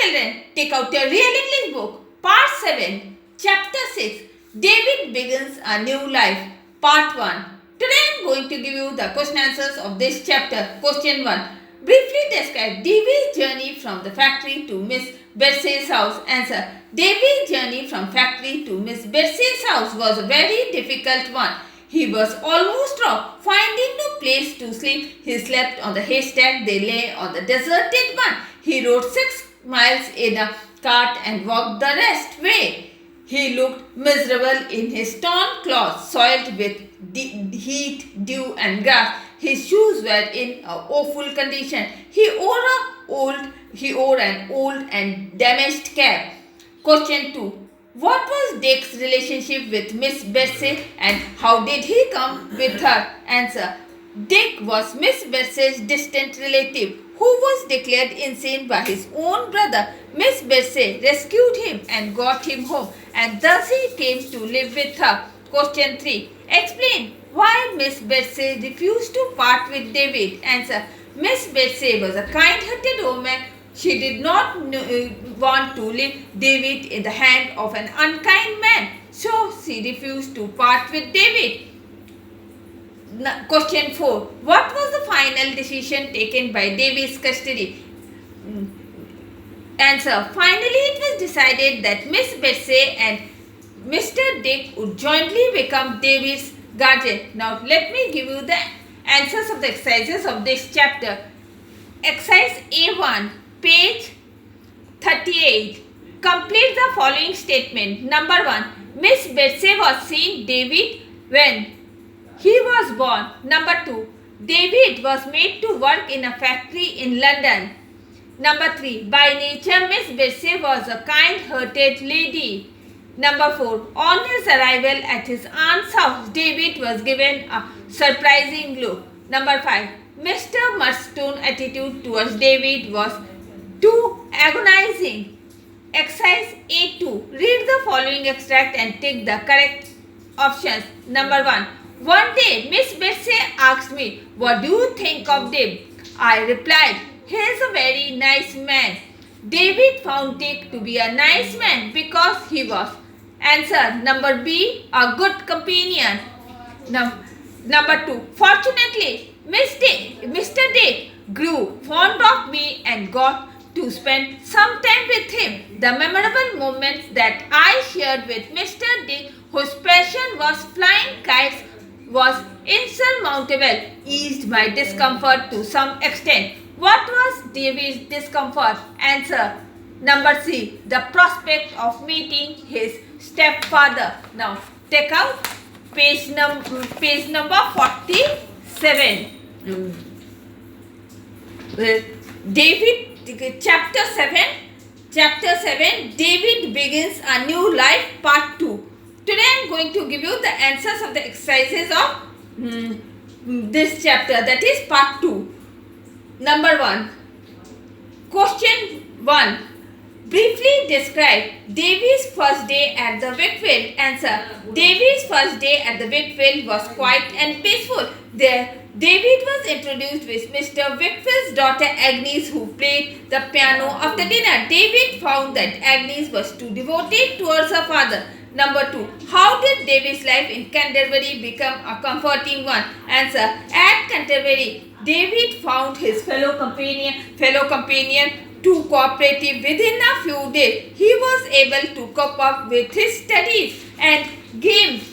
children, take out your real English book. Part 7, Chapter 6, David Begins a New Life. Part 1. Today I am going to give you the question answers of this chapter. Question 1. Briefly describe David's journey from the factory to Miss Betsey's house. Answer. David's journey from factory to Miss Betsey's house was a very difficult one. He was almost rocked. Finding no place to sleep, he slept on the haystack they lay on the deserted one. He rode 6 miles in a cart and walked the rest way. He looked miserable in his torn clothes, soiled with heat, dew and grass. His shoes were in an awful condition. He wore an old and damaged cap. Question 2. What was Dick's relationship with Miss Betsey and how did he come with her? Answer. Dick was Miss Betsey's distant relative who was declared insane by his own brother. Miss Betsey rescued him and got him home and thus he came to live with her. Question 3. Explain why Miss Betsey refused to part with David. Answer. Miss Betsey was a kind-hearted woman. She did not want to leave David in the hand of an unkind man, so she refused to part with David. Question 4. What was the final decision taken by David's custody? Answer. Finally, it was decided that Miss Betsey and Mr. Dick would jointly become David's guardian. Now, let me give you the answers of the exercises of this chapter. Exercise A1. Page 38. Complete the following statement. Number 1. Miss Betsey was seen David when he was born. Number 2. David was made to work in a factory in London. Number 3. By nature, Miss Betsey was a kind-hearted lady. Number 4. On his arrival at his aunt's house, David was given a surprising look. Number 5. Mr. Murdstone's attitude towards David was too agonizing. Exercise A2. Read the following extract and take the correct options. Number 1. One day, Miss Betsey asked me, "What do you think of Dick?" I replied, "He is a very nice man." David found Dick to be a nice man because he was. Answer. Number B. A good companion. Number 2. Fortunately, Mr. Dick grew fond of me and got to spend some time with him. The memorable moments that I shared with Mr. Dick, whose passion was flying kites, was insurmountable, eased my discomfort to some extent. What was David's discomfort? Answer. Number C. The prospect of meeting his stepfather. Now, take out page number 47. Chapter 7, David Begins a New Life, Part 2. Today I am going to give you the answers of the exercises of this chapter, that is Part 2. Number 1. Question 1. Briefly describe David's first day at the Wickfield. Answer. David's first day at the Wickfield was quiet and peaceful. There, David was introduced with Mr. Wickfield's daughter Agnes, who played the piano after dinner. David found that Agnes was too devoted towards her father. Number 2. How did David's life in Canterbury become a comforting one? Answer. At Canterbury, David found his fellow companion too cooperative. Within a few days, he was able to cope up with his studies and games.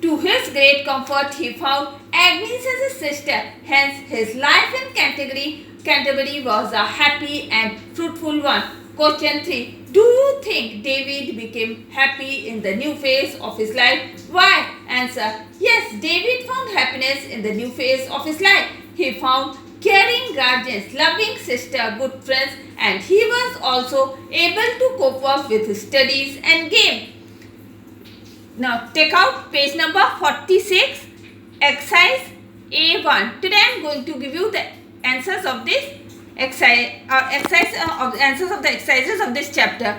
To his great comfort, he found Agnes as a sister. Hence, his life in Canterbury was a happy and fruitful one. Question 3. Do you think David became happy in the new phase of his life? Why? Answer. Yes, David found happiness in the new phase of his life. He found caring guardians, loving sister, good friends, and he was also able to cope up with his studies and game. Now, take out page number 46, exercise A1. Today I am going to give you the answers of this answers of the exercises of this chapter.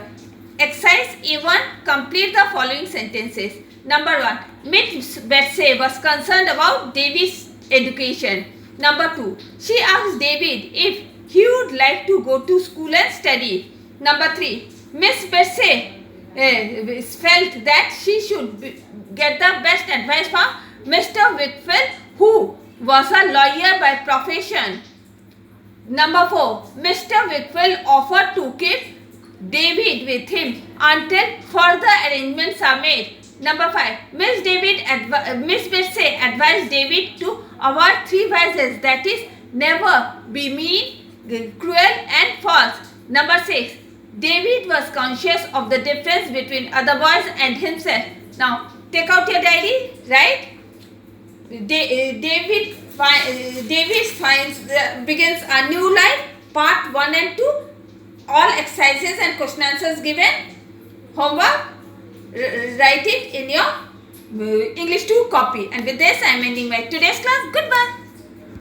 Exercise A1. Complete the following sentences. Number 1. Miss Betsey was concerned about David's education. Number 2. She asked David if he would like to go to school and study. Number 3. Miss Betsy felt that she should get the best advice from Mr. Wickfield, who was a lawyer by profession. Number 4. Mr. Wickfield offered to keep David with him until further arrangements are made. Number 5. Miss Betsy advised David to avoid 3 vices, that is, never be mean, cruel and false. Number 6. David was conscious of the difference between other boys and himself. Now, take out your diary, right? David begins a new life, part 1 and 2. All exercises and question answers given. Homework, write it in your English 2 copy. And with this, I am ending my today's class. Goodbye.